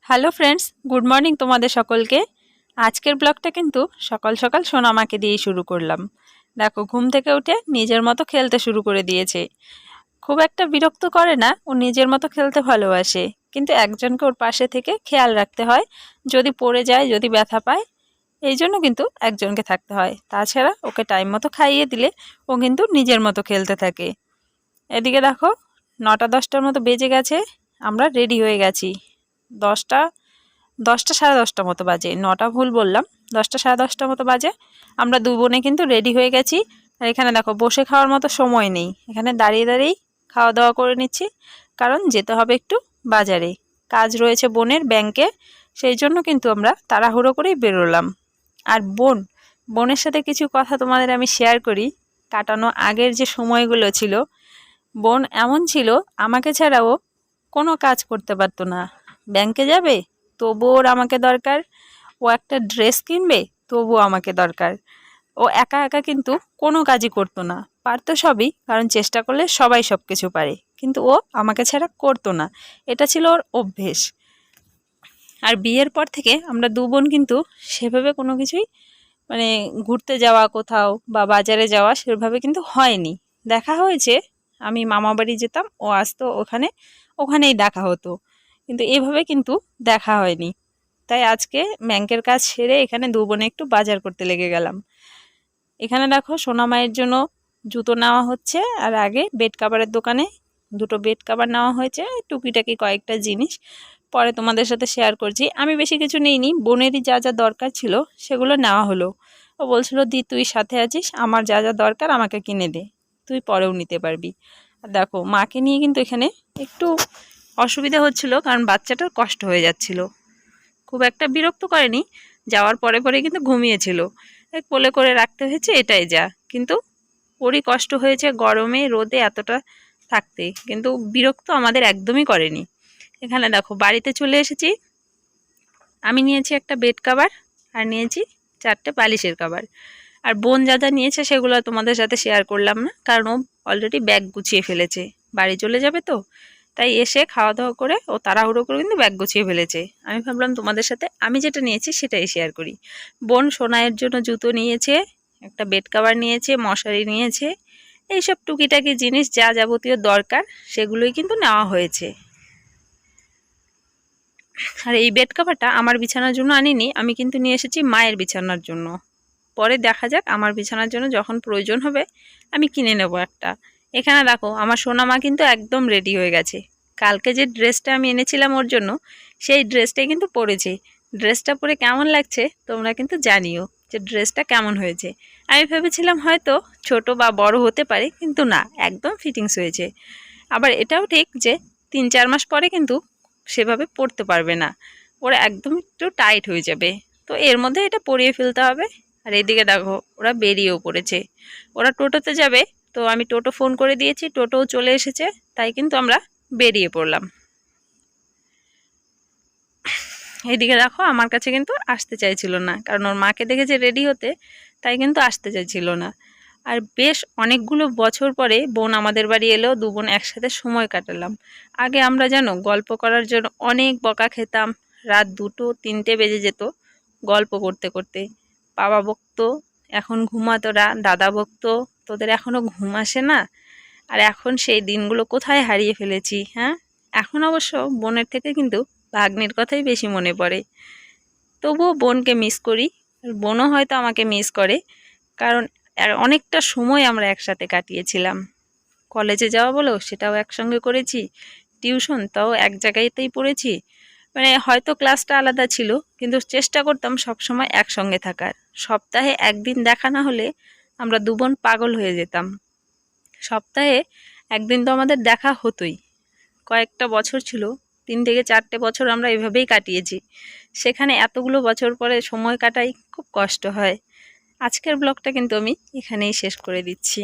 Hello friends, good morning তোমাদের সকলকে। আজকের ব্লগটা কিন্তু সকাল সকাল সোনামাকে দিয়েই শুরু করলাম। দেখো, ঘুম থেকে উঠে নিজের মতো খেলতে শুরু করে দিয়েছে। খুব একটা বিরক্ত করে না, ও নিজের মতো খেলতে ভালোবাসে, কিন্তু একজনকে ওর পাশে থেকে খেয়াল রাখতে হয়। যদি পড়ে যায়, যদি ব্যথা পায়, এই জন্য কিন্তু একজনকে থাকতে হয়। তাছাড়া ওকে টাইম মতো খাইয়ে দিলে ও কিন্তু নিজের মতো খেলতে থাকে। এদিকে দেখো, 9টা-10টার মতো বেজে গেছে, আমরা রেডি হয়ে গেছি। 10টা 10টা সাড়ে 10টা মতো বাজে, 9টা ভুল বললাম, 10টা সাড়ে 10টা মতো বাজে। আমরা দু বোনে কিন্তু রেডি হয়ে গেছি। আর এখানে দেখো, বসে খাওয়ার মতো সময় নেই, এখানে দাঁড়িয়ে দাঁড়িয়েই খাওয়া দাওয়া করে নিচ্ছি, কারণ যেতে হবে একটু বাজারে, কাজ রয়েছে বোনের ব্যাংকে। সেই জন্য কিন্তু আমরা তাড়াহুড়ো করেই বেরোলাম। আর বোনের সাথে কিছু কথা তোমাদের আমি শেয়ার করি। কাটানো আগের যে সময়গুলো ছিল, বোন এমন ছিল, আমাকে ছাড়া ও কোনো কাজ করতে পারতো না। ব্যাংকে যাবে, তবুও ওর আমাকে দরকার। ও একটা ড্রেস কিনবে, তবুও আমাকে দরকার। ও একা একা কিন্তু কোনো কাজই করতো না। পারতো সবই, কারণ চেষ্টা করলে সবাই সব কিছু পারে, কিন্তু ও আমাকে ছাড়া করতো না। এটা ছিল ওর অভ্যেস। আর বিয়ের পর থেকে আমরা দু বোন কিন্তু সেভাবে কোনো কিছুই, মানে ঘুরতে যাওয়া কোথাও বা বাজারে যাওয়া সেভাবে কিন্তু হয়নি। দেখা হয়েছে, আমি মামা বাড়ি যেতাম, ও আসতো ওখানেই দেখা হতো, কিন্তু এভাবে কিন্তু দেখা হয়নি। তাই আজকে ব্যাংকের কাজ সেরে এখানে দু বোনে একটু বাজার করতে লেগে গেলাম। এখানে দেখো, সোনা মায়ের জন্য জুতো নেওয়া হচ্ছে, আর আগে বেড কাভারের দোকানে দুটো বেড কাভার নেওয়া হয়েছে, টুকিটাকি কয়েকটা জিনিস পরে তোমাদের সাথে শেয়ার করছি। আমি বেশি কিছু নিইনি, বোনেরই যা যা দরকার ছিল সেগুলো নেওয়া হলো। ও বলছিল, দি তুই সাথে আছিস, আমার যা যা দরকার আমাকে কিনে দে, তুই পরেও নিতে পারবি। আর দেখো, মাকে নিয়ে কিন্তু এখানে একটু অসুবিধা হচ্ছিল, কারণ বাচ্চাটার কষ্ট হয়ে যাচ্ছিল। খুব একটা বিরক্ত করেনি, যাওয়ার পরে পরে কিন্তু ঘুমিয়েছিল। কোলে করে রাখতে হয়েছে, এটাই যা। কিন্তু ওরই কষ্ট হয়েছে গরমে রোদে এতটা থাকতে, কিন্তু বিরক্ত আমাদের একদমই করেনি। এখানে দেখো, বাড়িতে চলে এসেছি। আমি নিয়েছি একটা বেড কাভার, আর নিয়েছি 4টে বালিশের কাভার। আর বোন যা যা নিয়েছে সেগুলো তোমাদের সাথে শেয়ার করলাম না, কারণ ও অলরেডি ব্যাগ গুছিয়ে ফেলেছে, বাড়ি চলে যাবে তো। তাই এসে খাওয়া দাওয়া করে ও তাড়াহুড়ো করে কিন্তু ব্যাগ গুছিয়ে ফেলেছে। আমি ভাবলাম তোমাদের সাথে আমি যেটা নিয়েছি সেটাই শেয়ার করি। বোন সোনাইয়ের জন্য জুতো নিয়েছে, একটা বেড কাভার নিয়েছে, মশারি নিয়েছে, এইসব টুকিটাকি জিনিস যা যাবতীয় দরকার সেগুলোই কিন্তু নেওয়া হয়েছে। আর এই বেড কাভারটা আমার বিছানার জন্য আনিনি, আমি কিন্তু নিয়ে এসেছি মায়ের বিছানার জন্য। পরে দেখা যাক, আমার বিছানার জন্য যখন প্রয়োজন হবে আমি কিনে নেব একটা। এখানে দেখো, আমার সোনা মা কিন্তু একদম রেডি হয়ে গেছে। কালকে যে ড্রেসটা আমি এনেছিলাম ওর জন্য, সেই ড্রেসটাই কিন্তু পরেছে। ড্রেসটা পরে কেমন লাগছে তোমরা কিন্তু জানিও, যে ড্রেসটা কেমন হয়েছে। আমি ভেবেছিলাম হয়তো ছোট বা বড় হতে পারে, কিন্তু না, একদম ফিটিংস হয়েছে। আবার এটাও ঠিক যে 3-4 মাস পরে কিন্তু সেভাবে পরতে পারবে না, ওরা একদম একটু টাইট হয়ে যাবে। তো এর মধ্যে এটা পরিয়ে ফেলতে হবে। আর এদিকে দেখো, ওরা বেরিয়েও পড়েছে, ওরা টোটোতে যাবে। তো আমি টোটো ফোন করে দিয়েছি, টোটোও চলে এসেছে, তাই কিন্তু আমরা বেরিয়ে পড়লাম। এইদিকে দেখো, আমার কাছে কিন্তু আসতে চাইছিল না, কারণ ওর মাকে দেখেছে রেডি হতে, তাই কিন্তু আসতে চাইছিল না। আর বেশ অনেকগুলো বছর পরে বোন আমাদের বাড়ি এলেও দু বোন একসাথে সময় কাটালাম। আগে আমরা জানো, গল্প করার জন্য অনেক বকা খেতাম, রাত 2-3টে বেজে যেত গল্প করতে করতে। বাবা বকতো, এখন ঘুমা তোরা, দাদা বকতো, তোদের এখনও ঘুম আসে না। আর এখন সেই দিনগুলো কোথায় হারিয়ে ফেলেছি, হ্যাঁ। এখন অবশ্য বোনের থেকে কিন্তু ভাগ্নির কথাই বেশি মনে পড়ে। তবুও বোনকে মিস করি, আর বোনও হয়তো আমাকে মিস করে, কারণ অনেকটা সময় আমরা একসাথে কাটিয়েছিলাম। কলেজে যাওয়া বলো, সেটাও একসঙ্গে করেছি, টিউশন তাও এক জায়গাতেই পড়েছি। মানে হয়তো ক্লাসটা আলাদা ছিল, কিন্তু চেষ্টা করতাম সবসময় একসঙ্গে থাকার। সপ্তাহে একদিন দেখা না হলে আমরা দু বোন পাগল হয়ে যেতাম। সপ্তাহে একদিন তো আমাদের দেখা হতোই। কয়েকটা বছর ছিল, 3 থেকে 4টে বছর আমরা এভাবেই কাটিয়েছি। সেখানে এতগুলো বছর পরে সময় কাটাই খুব কষ্ট হয়। আজকের ব্লগটা কিন্তু আমি এখানেই শেষ করে দিচ্ছি।